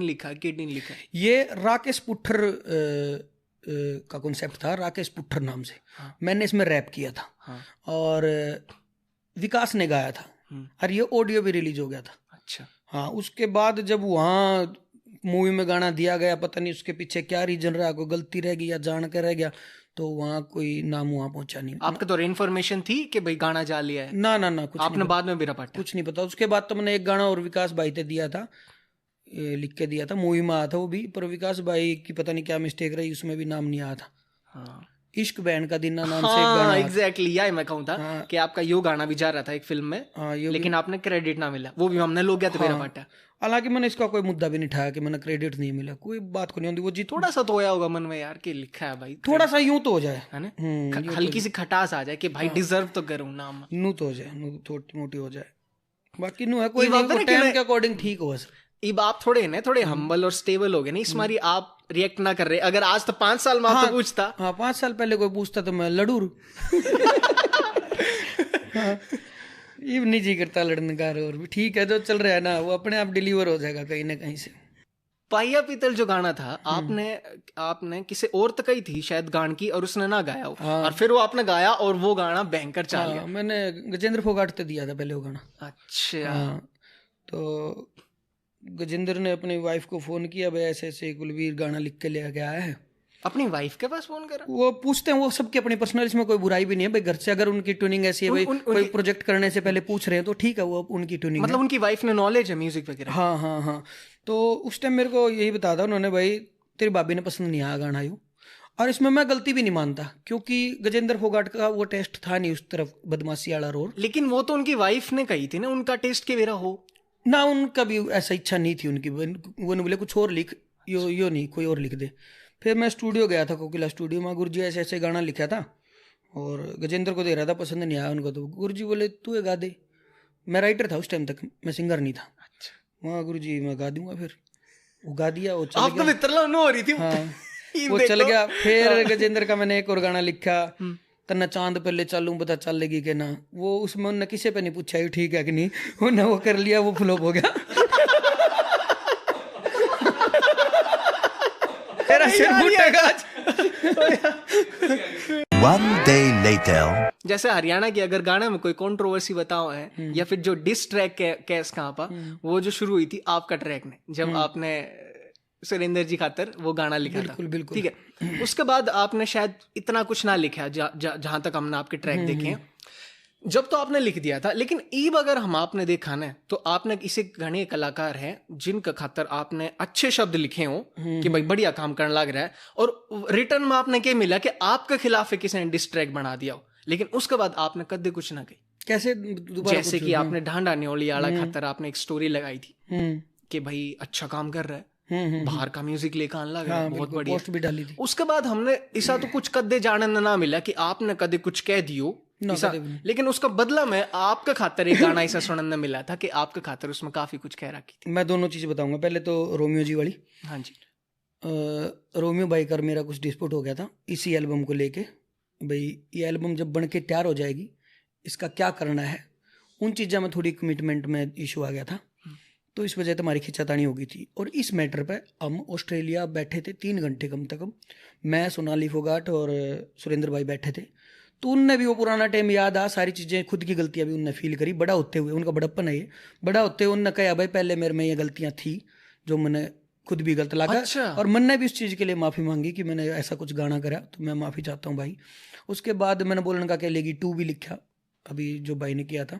किन लिखा, किन लिखा? ये राकेश पुट्ठर का कॉन्सेप्ट था, राकेश पुट्ठर नाम से। हाँ। मैंने इसमें रैप किया था। हाँ। और विकास ने गाया था और ये ऑडियो भी रिलीज हो गया था। अच्छा। हाँ, उसके बाद जब वहाँ मूवी में गाना दिया गया, पता नहीं उसके पीछे क्या रीजन रहा, कोई गलती रह गई या जान कर रह गया, तो वहाँ कोई नाम वहाँ पहुंचा नहीं। आपके तो इन्फॉर्मेशन थी कि भाई गाना जा लिया है? ना ना ना, कुछ आपने बाद में भी रपाटा? कुछ नहीं पता। उसके बाद तो मैंने एक गाना और विकास भाई ने दिया था, लिख के दिया था, मूवी में आया था वो भी, पर विकास भाई की पता नहीं क्या मिस्टेक रही, उसमें भी नाम नहीं आया था। हाँ। इश्क बैंड का दिन नाम से हाँ, गाना। एग्जैक्टली, यही मैं कहूँ था। हाँ, कि आपका यो गाना भी जा रहा था एक फिल्म में। हाँ, लेकिन आपने क्रेडिट ना मिला, वो भी हमने लोग गया था मेरा पाटा। हालांकि मैंने इसका कोई मुद्दा भी नहीं उठाया कि मैंने क्रेडिट नहीं मिला, कोई बात को नहीं होती। वो जी थोड़ा सा तो होया होगा मन में यार कि लिखा है भाई, थोड़ा सा यूं तो हो जाए, है ना, हल्की सी खटास आ जाए कि भाई डिजर्व तो करूँ नाम, नू तो हो जाए, नू छोटी मोटी हो जाए, बाकी नू है कोई नहीं, टाइम के अकॉर्डिंग ठीक हो बस। अब आप थोड़े हम्बल और स्टेबल हो गए ना, इस मारी आप रिएक्ट ना कर रहे। अगर आज तो 5 साल में आप तो पूछता। हाँ, 5 साल पहले कोई पूछता तो मैं लड़ूर। ये नहीं जी करता लड़ने का, और भी ठीक है, जो चल रहा है ना वो अपने आप डिलीवर हो जाएगा कहीं ना कहीं से। पाया पीतल जो गाना था, आपने किसी और तक ही थी शायद गान की, और उसने ना गाया हो। हाँ। और फिर वो आपने गाया और वो गाना बैंकर चल गया। मैंने गजेंद्र फोगाट से दिया था पहले वो गाना। अच्छा। हाँ, तो गजेंद्र ने अपनी वाइफ को फोन किया, भाई ऐसे ऐसे कुलवीर गाना लिख के ले आया है। अपनी वाइफ के पास फोन करा? वो पूछते हैं, वो सबकी अपनी पर्सनल, इसमें कोई बुराई भी नहीं है भाई। घर से अगर उनकी ट्यूनिंग ऐसी है भाई, कोई प्रोजेक्ट करने से पहले पूछ रहे हैं तो ठीक है, वो उनकी ट्यूनिंग मतलब उनकी वाइफ ने नॉलेज है म्यूजिक वगैरह? हाँ हाँ हाँ। तो उस टाइम मेरे को यही बताया था उन्होंने, भाई तेरी भाभी ने पसंद नहीं आया गाना यूँ। और इसमें मैं गलती भी नहीं मानता, क्योंकि गजेंद्र फोगाट का वो टेस्ट था नहीं उस तरफ, बदमाशी वाला रोल। लेकिन वो तो उनकी वाइफ ने कही थी ना, उनका टेस्ट के मेरा हो ना, उनका भी ऐसा इच्छा नहीं थी उनकी। वो ने बोले कुछ और लिख, यो नहीं कोई और लिख दे। फिर मैं स्टूडियो गया था, कोकिला स्टूडियो में, गुरुजी ऐसे ऐसे गाना लिखा था और गजेंद्र को दे रहा था, पसंद नहीं आया उनको। तो गुरुजी बोले तू ये गा दे। मैं राइटर था उस टाइम तक, मैं सिंगर नहीं था। अच्छा। वहाँ गुरुजी मैं गा दूंगा। फिर वो गा दिया, वो चल गया। तो मित्रला हो रही थी। हाँ, वो चल गया। फिर गजेंद्र का मैंने एक और गाना लिखा, तन्ना चांद पहले चालू पता चल लेगी कि ना। वो उसमें उन्होंने किसी पे नहीं पूछा ठीक है कि नहीं, उन्होंने वो कर लिया, वो फ्लॉप हो गया। One day later. जैसे हरियाणा की अगर गाना में कोई कंट्रोवर्सी बताओ है, या फिर जो डिस ट्रैक केस कहाँ पर, वो जो शुरू हुई थी आपका ट्रैक ने, जब आपने सुरेंद्र जी खातर वो गाना लिखा था। बिल्कुल। ठीक है, उसके बाद आपने शायद इतना कुछ ना लिखा जहां तक हमने आपके ट्रैक देखे हैं। जब तो आपने लिख दिया था, लेकिन ईब अगर हम आपने देखा ना, तो आपने इसे घने कलाकार हैं जिनका खातर आपने अच्छे शब्द लिखे हो कि भाई बढ़िया काम करने लग रहा है, और रिटर्न में आपने क्या मिला कि आपके खिलाफ किसी ने डिस्ट्रैक्ट बना दिया हो, लेकिन उसके बाद आपने कदे कुछ ना कही। कैसे? जैसे कि आपने ढांडा न्योली आला खातर आपने एक स्टोरी लगाई थी कि भाई अच्छा काम कर रहा है, बाहर का म्यूजिक लेकर आने लगा, बहुत बढ़िया, पोस्ट भी डाली थी। उसके बाद हमने ऐसा तो कुछ कदे जानने ना मिला कि आपने कदे कुछ कह दियो, लेकिन उसका बदला में आपका खातर एक गाना ऐसा सुनने मिला था कि आपका खातर उसमें काफी कुछ कह रखी थी। मैं दोनों चीज बताऊंगा। पहले तो रोमियो जी वाली। हाँ जी। रोमियो भाई कर मेरा कुछ डिस्प्यूट हो गया था इसी एल्बम को लेके, भाई ये एल्बम जब बन के तैयार हो जाएगी इसका क्या करना है, उन चीज़ों में थोड़ी कमिटमेंट में इशू आ गया था, तो इस वजह से हमारी खिंचातानी हो गई थी। और इस मैटर पे हम ऑस्ट्रेलिया बैठे थे 3 घंटे कम से कम, मैं, सोनाली फोगाट और सुरेंद्र भाई बैठे थे। तो उनने भी वो पुराना टाइम याद आ, सारी चीज़ें, खुद की गलतियाँ भी उनने फील करी। बड़ा होते हुए, उनका बड़प्पन है ये, बड़ा होते हुए उनने कहा भाई पहले मेरे में ये गलतियाँ थी जो मैंने खुद भी गलत लगा। अच्छा। और मैंने भी उस चीज़ के लिए माफ़ी मांगी कि मैंने ऐसा कुछ गाना करा, तो मैं माफ़ी चाहता हूँ भाई। उसके बाद मैंने बोलने का क्या लेगी 2 भी लिखा अभी जो भाई ने किया था।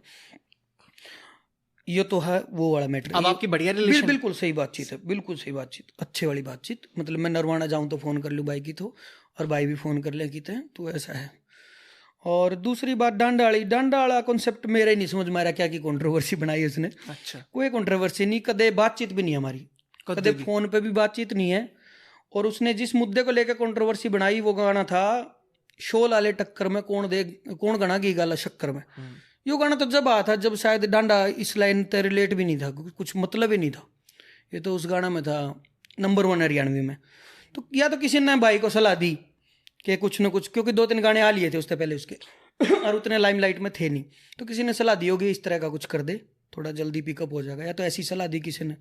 ये तो है वो वाला मैटर। अब आपकी बढ़िया रिलेशन, बिल्कुल सही बातचीत है, बिल्कुल सही बातचीत, अच्छे वाली बातचीत। मतलब मैं नरवाना जाऊं तो फोन कर लूँ भाई की, तो और भाई भी फोन कर ले की तो ऐसा है। और दूसरी बात डांडा वाला कॉन्सेप्ट मेरा ही नहीं समझ में आ रहा, क्या की कंट्रोवर्सी बनाई उसने। अच्छा। कोई कंट्रोवर्सी नहीं, कदे बातचीत भी नहीं हमारी, कदे फोन पे भी बातचीत नहीं है। और उसने जिस मुद्दे को लेकर कंट्रोवर्सी बनाई वो गाना था शोल वाले टक्कर में कौन गणा की गाला शक्कर में। यो गाना तो जब आया था जब शायद डांडा इस लाइन से रिलेट भी नहीं था, कुछ मतलब ही नहीं था। ये तो उस गाना में था नंबर 1 हरियाणवी में। तो या तो किसी ने भाई को सलाह दी कि कुछ न कुछ, क्योंकि 2-3 गाने आ लिए थे उससे पहले उसके और उतने लाइमलाइट में थे नहीं, तो किसी ने सलाह दी होगी इस तरह का कुछ कर दे, थोड़ा जल्दी पिकअप हो जाएगा। या तो ऐसी सलाह दी किसी ने,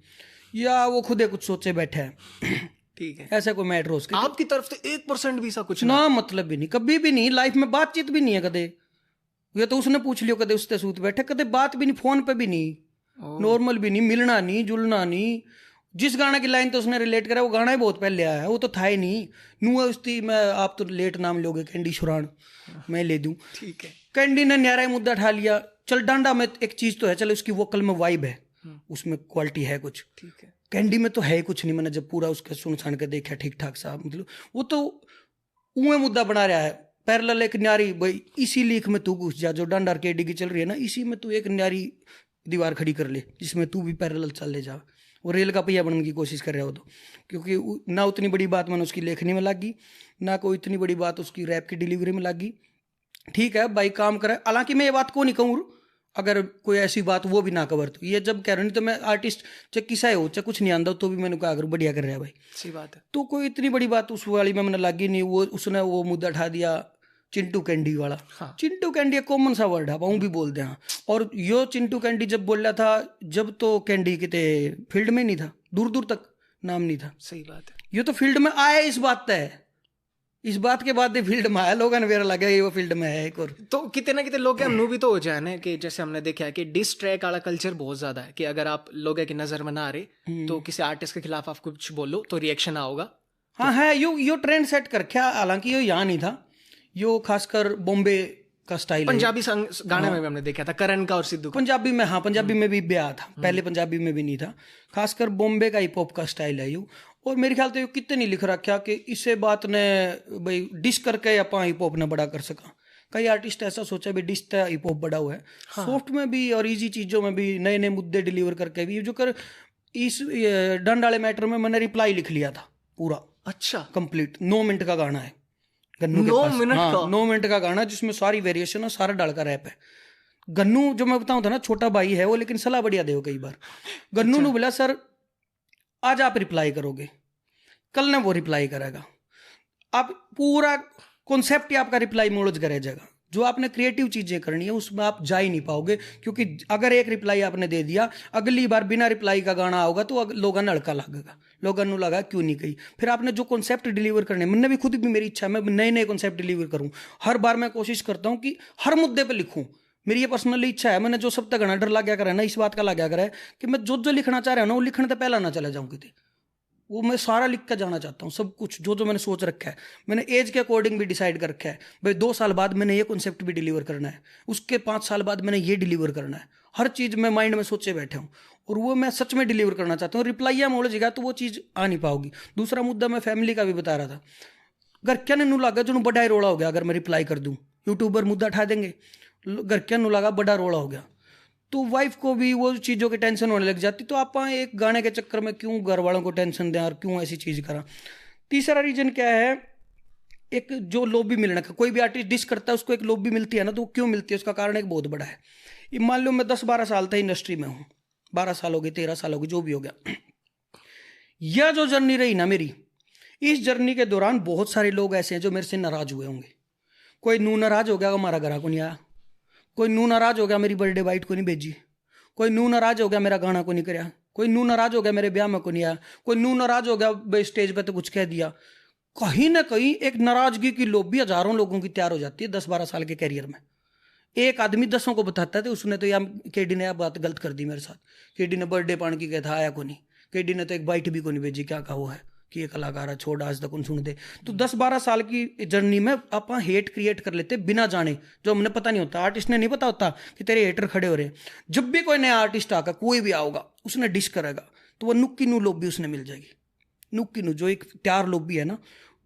या वो खुद ही कुछ सोचे बैठे है। ठीक है, ऐसा कोई मैटर हो उसके आपकी तरफ से 1% भी सा कुछ ना, मतलब भी नहीं, कभी भी नहीं, लाइफ में बातचीत भी नहीं है कदे। ये तो उसने पूछ लियो कदे उससे सूत बैठे, कदे बात भी नहीं, फोन पे भी नहीं, नॉर्मल भी नहीं, मिलना नहीं, जुलना नहीं। जिस गाना की लाइन तो उसने रिलेट करा वो गाना ही बहुत पहले आया है, वो तो था ही नहीं। नुआ उसती मैं आप तो लेट नाम लोगे कैंडी शुरान मैं ले दूं। ठीक है, कैंडी ने न्यारा मुद्दा उठा लिया। चल डांडा में एक चीज तो है, चल उसकी वोकल में वाइब है, उसमें क्वालिटी है कुछ। ठीक है, कैंडी में तो है ही कुछ नहीं। मैंने जब पूरा उसका सुन छान के देखा ठीक ठाक सा, मतलब वो तो उए मुद्दा बना रहा है। पैरेलल एक न्यारी भाई इसी लीक में तू घुस जा, जो डांडा केडी की चल रही है ना, इसी में तू एक न्यारी दीवार खड़ी कर ले जिसमें तू भी पैरेलल चल ले जा। वो रेल का पहिया बनने की कोशिश कर रहा हो तो, क्योंकि ना उतनी बड़ी बात मैंने उसकी लेखनी में लगी, ना कोई इतनी बड़ी बात उसकी रैप की डिलीवरी में लगी। ठीक है भाई काम करे, हालांकि मैं ये बात को नहीं कहूँ अगर कोई ऐसी बात वो भी ना कवर, तो ये जब कह रहे नहीं तो मैं आर्टिस्ट चाहे किसा हो चाहे कुछ नहीं आंदा तो भी मैंने कहा अगर बढ़िया कर रहा है भाई, सही बात है। तो कोई इतनी बड़ी बात उस वाली में मैंने लगी नहीं। वो उसने वो मुद्दा उठा दिया चिंटू कैंडी वाला। हाँ। चिंटू कैंडी एक कॉमन सा वर्ड है, वो भी बोलते हैं। और यो चिंटू कैंडी जब बोल रहा था, जब तो कैंडी किते फील्ड में नहीं था, दूर दूर तक नाम नहीं था। सही बात है। ये तो फील्ड में आया, इस बात तय है, इस बात के बाद फील्ड में आया, लोगों ने मेरा लगा ये वो फील्ड में है एक और। तो कितने ना कितने लोग क्या भी तो हो जाए ना कि जैसे हमने देखा है कि डिस ट्रैक वाला कल्चर बहुत ज्यादा है कि अगर आप लोगों की नजर में ना आ रहे तो किसी आर्टिस्ट के खिलाफ आप कुछ बोलो तो रिएक्शन आओगा। हाँ है, यो ट्रेंड सेट कर रखा, हालांकि यो यहाँ नहीं था, यो खासकर बॉम्बे का स्टाइल है। पंजाबी गाने में भी हमने देखा था करण का और सिद्धू का। पंजाबी में, हाँ पंजाबी में भी ब्याह था, पहले पंजाबी में भी नहीं था। खासकर बॉम्बे का हिप हॉप का स्टाइल है यू। और मेरे ख्याल से कितने नहीं लिख रखा कि इसे बात ने भाई डिस करके आप हिप हॉप ने बड़ा कर सका। कई आर्टिस्ट ऐसा सोचा भी डिस था हिप हॉप बड़ा हुआ है। हाँ। सॉफ्ट में भी और इजी चीज़ों में भी नए नए मुद्दे डिलीवर करके भी, जो कर इस डंड वाले मैटर में मैंने रिप्लाई लिख लिया था पूरा। अच्छा, कंप्लीट 9 मिनट का गाना है गन्नू के 9 पास। मिनट हाँ, का 9 मिनट का गाना जिसमें सारी वेरिएशन और सारा डाल का रैप है। गन्नू जो मैं बताऊं था ना, छोटा भाई है वो, लेकिन सलाह बढ़िया दे कई बार। गन्नू ने बोला सर आज आप रिप्लाई करोगे, कल ने वो रिप्लाई करेगा, आप पूरा कॉन्सेप्ट ही आपका रिप्लाई मोड़ करे जाएगा। जो आपने क्रिएटिव चीजें करनी है उसमें आप जा ही नहीं पाओगे, क्योंकि अगर एक रिप्लाई आपने दे दिया, अगली बार बिना रिप्लाई का गाना होगा तो लोगों ने अड़का लगेगा, लोगों ने लगा क्यों नहीं कही। फिर आपने जो कॉन्सेप्ट डिलीवर करने, मैंने भी खुद भी मेरी इच्छा है मैं नए नए कॉन्सेप्ट डिलीवर करूं। हर बार मैं कोशिश करता हूं कि हर मुद्दे पर लिखूं, मेरी ये पर्सनली इच्छा है। मैंने जो सब तक गाना डर लग गया करा है ना, इस बात का लग गया करा है कि मैं जो जो लिखना चाह रहा हूं ना वो लिखने से पहला ना चला जाऊं कितने, वो मैं सारा लिख कर जाना चाहता हूँ। सब कुछ जो जो मैंने सोच रखा है, मैंने एज के अकॉर्डिंग भी डिसाइड कर रखा है भाई 2 साल बाद मैंने ये कॉन्सेप्ट भी डिलीवर करना है, उसके 5 साल बाद मैंने ये डिलीवर करना है। हर चीज़ मैं माइंड में सोचे बैठे हूँ और वो मैं सच में डिलीवर करना चाहता हूँ। रिप्लाई मोड़ जाएगा तो वो चीज़ आ नहीं पाओगी। दूसरा मुद्दा मैं फैमिली का भी बता रहा था। घर क्या नू लगा जो बड़ा ही रोड़ा हो गया, अगर मैं रिप्लाई कर दूँ यूट्यूबर मुद्दा उठा देंगे, घर क्या नू लगा बड़ा रोड़ा हो गया, तो वाइफ को भी वो चीज़ों की टेंशन होने लग जाती। तो आप एक गाने के चक्कर में क्यों घर वालों को टेंशन दें और क्यों ऐसी चीज़ करा। तीसरा रीजन क्या है, एक जो लॉबी मिलने का, कोई भी आर्टिस्ट डिस करता है उसको एक लॉबी मिलती है ना, तो क्यों मिलती है उसका कारण एक बहुत बड़ा है। ये मान लो मैं 10-12 साल तक इंडस्ट्री में हूँ, 12 साल हो गए 13 साल हो गए जो भी हो गया, यह जो जर्नी रही ना मेरी, इस जर्नी के दौरान बहुत सारे लोग ऐसे हैं जो मेरे से नाराज हुए होंगे। कोई नू नाराज हो गया हमारा ग्राहक को नहीं आया, कोई नू नाराज हो गया मेरी बर्थडे बाइट को नहीं भेजी, कोई नू नाराज हो गया मेरा गाना को नहीं कराया, कोई नू नाराज हो गया मेरे ब्याह में को नहीं आया, कोई नू नाराज हो गया स्टेज पे तो कुछ कह दिया। कहीं ना कहीं एक नाराजगी की लॉबी हजारों लोगों की तैयार हो जाती है 10-12 साल के कैरियर में। एक आदमी 10 को बताता है तो उसने तो यार केडी ने बात गलत कर दी मेरे साथ, केडी ने बर्थडे पान की कहा था आया को नहीं, केडी ने तो एक बाइट भी को नहीं भेजी, क्या कहा वो है कि ये कलाकार है छोड़ आज तक उन सुन दे। तो 10-12 साल की जर्नी में आप हेट क्रिएट कर लेते बिना जाने, जो हमने पता नहीं होता, आर्टिस्ट ने नहीं पता होता कि तेरे हेटर खड़े हो रहे हैं। जब भी कोई नया आर्टिस्ट आकर कोई भी आओगा उसने डिश करेगा तो वो नुक की नू लॉबी उसने मिल जाएगी। नुक की नू जो एक तैयार लॉबी है ना,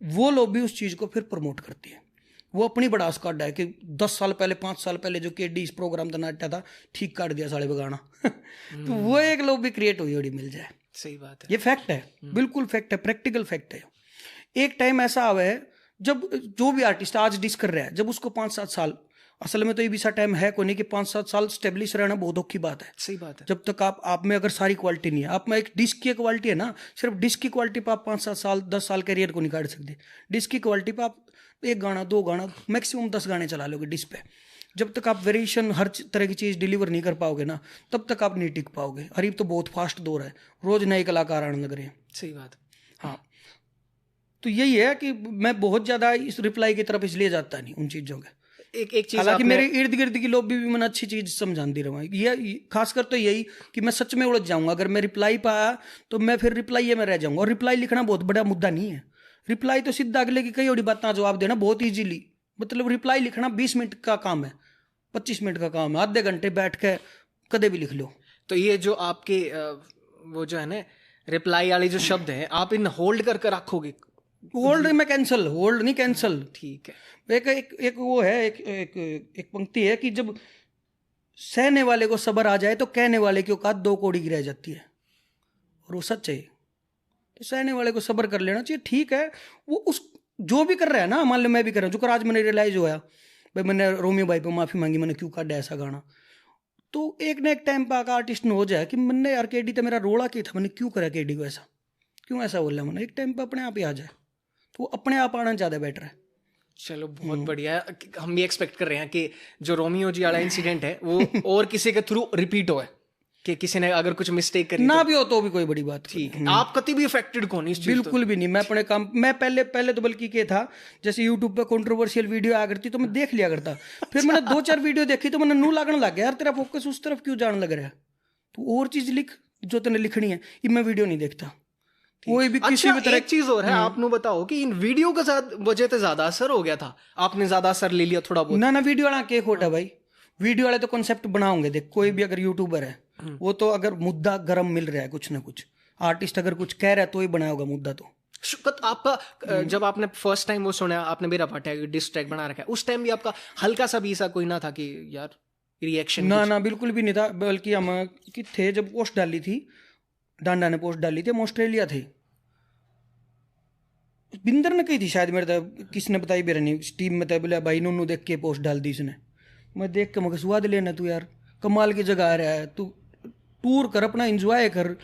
वो लॉबी उस चीज़ को फिर प्रमोट करती है। वो अपनी बड़ास काट है कि 10 साल पहले 5 साल पहले जो केडी इस प्रोग्राम का नाट्या था ठीक काट दिया साले बगाना तो वो एक लॉबी क्रिएट हुई होड़ी मिल जाए। सही बात है, ये फैक्ट है, बिल्कुल फैक्ट है, प्रैक्टिकल फैक्ट है। एक टाइम ऐसा आवा है जब जो भी आर्टिस्ट आज डिस कर रहा है, जब उसको 5-7 साल, असल में तो ये भी सा टाइम है कोई नहीं कि 5-7 साल स्टेब्लिश रहना बहुत औखी बात है। सही बात है। जब तक आप में अगर सारी क्वालिटी नहीं है, आप में एक डिस्क की क्वालिटी है ना, सिर्फ डिस्क की क्वालिटी पर आप 5-7 साल 10 साल करियर को नहीं काट सकते। डिस्क की क्वालिटी पर आप 1 गाना 2 गाना मैक्सिमम 10 गाने चला लोगे डिस्क पे। जब तक आप वेरिएशन हर तरह की चीज़ डिलीवर नहीं कर पाओगे ना, तब तक आप नहीं टिक पाओगे। अरे तो बहुत फास्ट दौर है, रोज नए कलाकार आने लग रहे हैं। सही बात। हाँ, तो यही है कि मैं बहुत ज़्यादा इस रिप्लाई की तरफ इसलिए जाता नहीं उन चीज़ों के। एक चीज हालांकि मेरे इर्द गिर्द की लोग भी मैंने अच्छी चीज समझाती रहा, ये खासकर तो यही कि मैं सच में उलझ जाऊंगा। अगर मैं रिप्लाई पाया तो मैं फिर रिप्लाई में रह जाऊंगा। और रिप्लाई लिखना बहुत बड़ा मुद्दा नहीं है। रिप्लाई तो सीधा अगले की कई बड़ी बातें जवाब देना बहुत ईजीली, मतलब रिप्लाई लिखना 20 मिनट का काम है, 25 मिनट का काम है, आधे घंटे बैठ के कदे भी लिख लो। तो ये जो आपके वो जो है ना रिप्लाई वाले जो शब्द है, आप इन होल्ड करके रखोगे? होल्ड में कैंसल, होल्ड नहीं कैंसल। ठीक है। एक वो है, एक पंक्ति है कि जब सहने वाले को सब्र आ जाए तो कहने वाले की औकात 2 कौड़ी की रह जाती है। और वो सच है। तो सहने वाले को सब्र कर लेना चाहिए। ठीक है, वो उस जो भी कर रहा है ना, मान लो मैं भी कर रहा हूँ, जो आज मैंने रियलाइज हुआ भाई, मैंने रोमियो भाई पे माफी मांगी, मैंने क्यों काटा ऐसा गाना। तो एक ना एक टाइम पे आकर आर्टिस्ट ने हो जाए कि मैंने यार केडी तो मेरा रोड़ा की था, मैंने क्यों करा केडी को ऐसा, क्यों ऐसा बोला मैंने। एक टाइम पे अपने आप ही आ जाए, तो वो अपने आप आना ज़्यादा बेटर है। चलो बहुत बढ़िया है। हम भी एक्सपेक्ट कर रहे हैं कि जो रोमियो जी वाला इंसिडेंट है वो और किसी के थ्रू रिपीट हो, कि किसी ने अगर कुछ मिस्टेक करी ना भी हो तो भी कोई बड़ी बात। ठीक है, आप कभी भी अफेक्टेड कौन इस चीज? बिल्कुल भी नहीं। मैं अपने काम, मैं पहले तो बल्कि क्या था, जैसे यूट्यूब पे कंट्रोवर्शियल वीडियो आ करती तो मैं देख लिया करता। फिर मैंने 2-4 वीडियो देखी तो मैंने नू लागने लग गया, यार तेरा फोकस उस तरफ क्यों जाने लग रहा है, तो और चीज लिख जो तेने लिखनी है। ये मैं वीडियो नहीं देखता कोई भी किसी भी तरह। एक चीज और है, आपने बताओ कि इन वीडियो के साथ वजह से ज्यादा असर हो गया था, आपने ज्यादा असर ले लिया थोड़ा बहुत? ना वीडियो वाला के खोटा भाई, वीडियो वाले तो कॉन्सेप्ट बनाओगे। देख कोई भी अगर यूट्यूबर है, वो तो अगर मुद्दा गर्म मिल रहा है कुछ ना कुछ, आर्टिस्ट अगर कुछ कह रहा है तो ही बनाएगा मुद्दा। तो आपका जब आपने फर्स्ट टाइम वो सुना, आपने मेरा पार्ट डिस ट्रैक बना रखा है, उस टाइम भी आपका हल्का सा भी ऐसा कोई ना था कि यार रिएक्शन? ना बिल्कुल भी नहीं था। बल्कि हम कि थे जब पोस्ट डाली थी, डांडा ने पोस्ट डाली थी, हम ऑस्ट्रेलिया थे, बिंदर ने कही थी शायद, मेरे किसने बताई भी नहीं, टीम में था, बोला भाई नूनू देख के पोस्ट डाल दी इसने। मैं देख के मुझे स्वाद लेना, तू यार कमाल की जगह आ रहा है, तू टूर कर, अपना एंजॉय कर,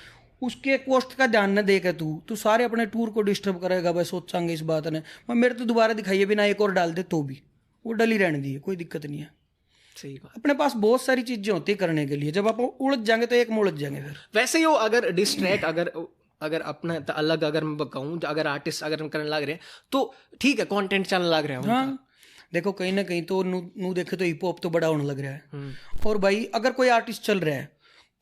उसके पोस्ट का ध्यान न देकर तू सारे अपने टूर को डिस्टर्ब करेगा। भाई सोचांगे इस बात ने, मैं मेरे तो दोबारा दिखाइए बिना एक और डाल दे तो भी वो डली रहने दी है, कोई दिक्कत नहीं है। सही बात। अपने पास बहुत सारी चीजें होती करने के लिए, जब आप उलझ जाएंगे तो एक में उलझ जाएंगे। फिर वैसे ही हो, अगर डिस्ट्रैक्ट अगर अपना अलग अगर मैं कहूँ, अगर आर्टिस्ट अगर करने लग रहे हैं तो ठीक है, कंटेंट चलने लग रहे हैं। हाँ देखो कहीं ना कहीं तो नू देखे तो हिप हॉप तो बड़ा होने लग रहा है। और भाई अगर कोई आर्टिस्ट चल रहा है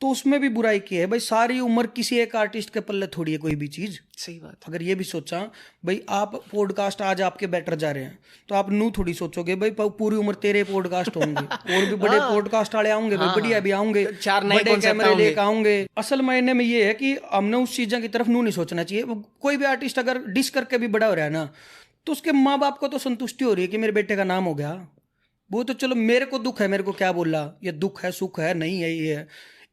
तो उसमें भी बुराई की है भाई, सारी उम्र किसी एक आर्टिस्ट के पल्ले थोड़ी है कोई भी चीज। सही बात। अगर ये भी सोचा भाई, आप पॉडकास्ट आज आपके बेटर जा रहे हैं तो आप नू थोड़ी सोचोगे भाई पूरी उम्र तेरे पॉडकास्ट होंगे, और भी बड़े पॉडकास्ट वाले आएंगे भाई, बढ़िया भी आएंगे, 4 नए बड़े कैमरे लेकर आएंगे। असल मायने में ये है कि हमने उस चीज़ों की तरफ नू नहीं सोचना चाहिए। कोई भी आर्टिस्ट अगर डिस करके भी बड़ा हो रहा है ना, तो उसके माँ बाप को तो संतुष्टि हो रही है कि मेरे बेटे का नाम हो गया। वो तो चलो मेरे को दुख है, मेरे को क्या बोला, ये दुख है सुख है नहीं है, ये है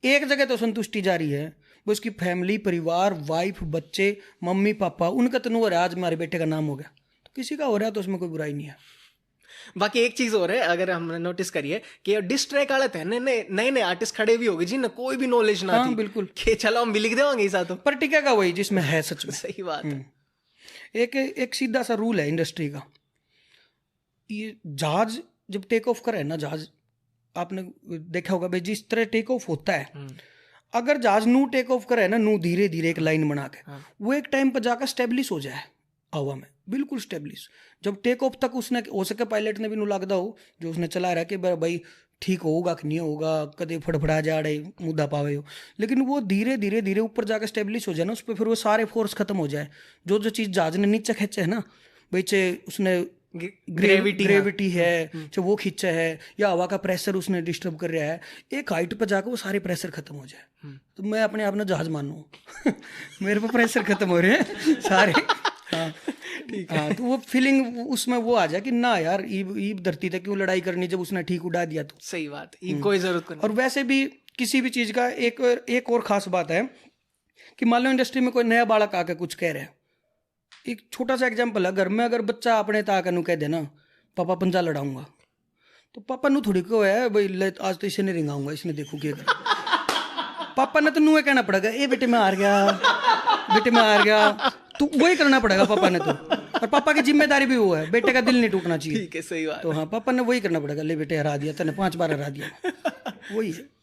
एक जगह तो संतुष्टि जा रही है। वो उसकी फैमिली, परिवार, वाइफ, बच्चे, मम्मी पापा, उनका तनु हो रहा है आज हमारे बेटे का नाम हो गया, तो किसी का हो रहा है तो उसमें कोई बुराई नहीं है। बाकी एक चीज और है, अगर हमने नोटिस करिए कि डिस ट्रैक वाले थे नए आर्टिस्ट खड़े भी हो गए जिन्हें कोई भी नॉलेज ना थी। बिल्कुल कि चलो हम भी लिख देंगे इसा तो, पर टिकेगा वही जिसमें है सच में। सही बात है। एक सीधा सा रूल है इंडस्ट्री का, ये जहाज जब टेक ऑफ करे ना, जहाज आपने देखा होगा भाई, जिस तरह टेक ऑफ होता है, अगर जहाज नू टेक ऑफ करे ना, नू धीरे धीरे एक लाइन बना के, वो एक टाइम पर जाकर स्टेब्लिश हो जाए हवा में, बिल्कुल स्टेब्लिश। जब टेक ऑफ तक उसने हो सके पायलट ने भी नू लगता हो जो उसने चला रहा है कि भाई ठीक होगा कि नहीं होगा, कदे फड़फड़ा जा रहे मुद्दा पावे हो, लेकिन वो धीरे धीरे धीरे ऊपर जाकर स्टेब्लिश हो जाए ना, उस पर फिर वो सारे फोर्स खत्म हो जाए। जो चीज़ जहाज ने नीचे खींचे है ना भाई, चाहे उसने ग्रेविटी है, चाहे वो खींचा है, या हवा का प्रेशर उसने डिस्टर्ब कर रहा है, एक हाइट पर जाकर वो सारे प्रेशर खत्म हो जाए। तो मैं अपने आप ना जहाज मानू मेरे पर प्रेशर खत्म हो रहे हैं सारे। हाँ ठीक है। हाँ तो वो फीलिंग उसमें वो आ जाए कि ना यार ईब धरती तक क्यों लड़ाई करनी जब उसने ठीक उड़ा दिया तो। सही बात, ईब कोई जरूरत नहीं। और वैसे भी किसी भी चीज़ का एक और खास बात है कि मान लो इंडस्ट्री में कोई नया बालक आके कुछ कह रहा है, एक छोटा सा एग्जाम्पल है, घर में अगर बच्चा अपने ताकत नु कह देना पापा पंजा लड़ाऊंगा, तो पापा नु थोड़ी को है भाई आज तो इसे नहीं रिंगाऊंगा, इसने देखो क्या कर पापा ने तो नुए कहना पड़ेगा, ए बेटे मैं हार गया, बेटे मैं हार गया, तो वही करना पड़ेगा पापा ने तो। और पापा की जिम्मेदारी भी वो है, बेटे का दिल नहीं टूटना चाहिए। ठीक है, सही बात। तो हाँ, पापा ने वही करना पड़ेगा, ले बेटे हरा दिया तूने 5 बार हरा दिया, वही है।